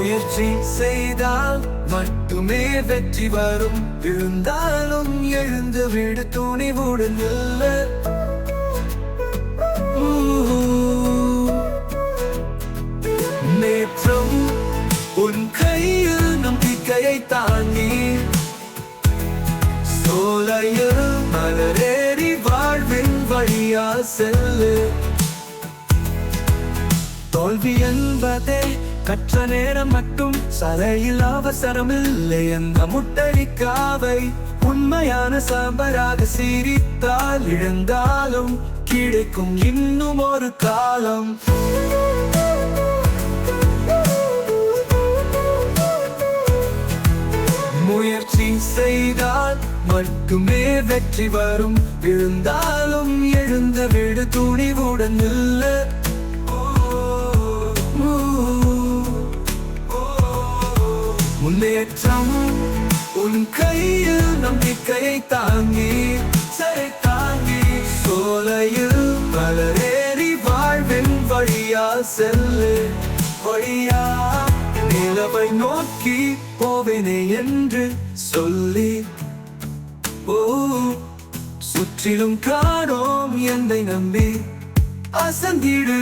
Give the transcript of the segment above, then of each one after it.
முயற்சி செய்தால் மட்டுமே வெற்றி வரும். விழுந்தாலும் எழுந்து விடு, துணிவுடன் நில்லு. நேற்றம் உன் கையில் நம்பிக்கையை தாங்கி, சோலையில் மலரேறி வாழ்வின் வழியா செல்லு. தோல்வி என்பதே கற்ற நேரம் மட்டும், சலையில் அவசரமில்லை என்ற முட்டடிக்காவை. உண்மையான சாம்பராக சிரித்தால் இழந்தாலும் கிடைக்கும் இன்னும் ஒரு காலம். முயற்சி செய்தால் மட்டுமே வெற்றி வரும். விழுந்தாலும் எழுந்து விடு, துணிவுடன் நில்லு. முன்னேற்றம் உன் கையில் நம்பிக்கையை தாங்கி, சோலையில் மலரேறி வாழ்வின் வழியா செல்லு. வழியா நிலவை நோக்கி போவேனே என்று சொல்லி, சுற்றிலும் காணோம் என்னை நம்பி அசந்திடு.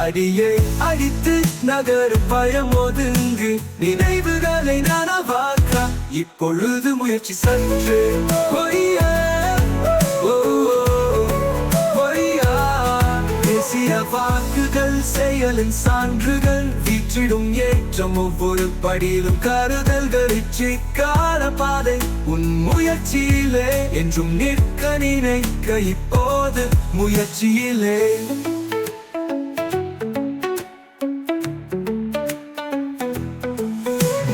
அடியை அடித்து நகரு பயம் ஒதுங்கு, நினைவுகளை நனவாக்க இப்பொழுது முயற்சி சற்று. பேசிய வாக்குகள் செயலின் சான்றுகள், வீற்றிடும் ஏற்றம் ஒவ்வொரு படியிலும் கருதல்கள். இச்சைக்கான பாதை உன் முயற்சியிலே என்றும் நிற்க நினைக்க இப்போது முயற்சியிலே.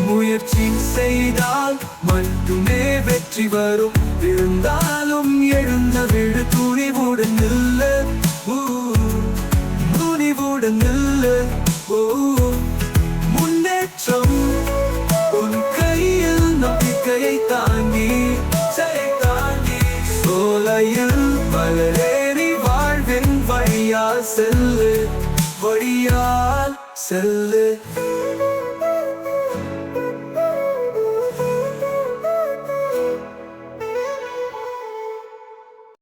முயற்சி செய்தால் மட்டுமே வெற்றி வரும். விழுந்தாலும் எழுந்த விடு, துணிவுடன் நில்லு. துணிவுடன் நில்லு. முன்னேற்றம் உன் கையில் நம்பிக்கையை தாங்கி, சோலையில் மலரேறி வாழ்வின் வழியா செல்லு. வழியால் செல்லு.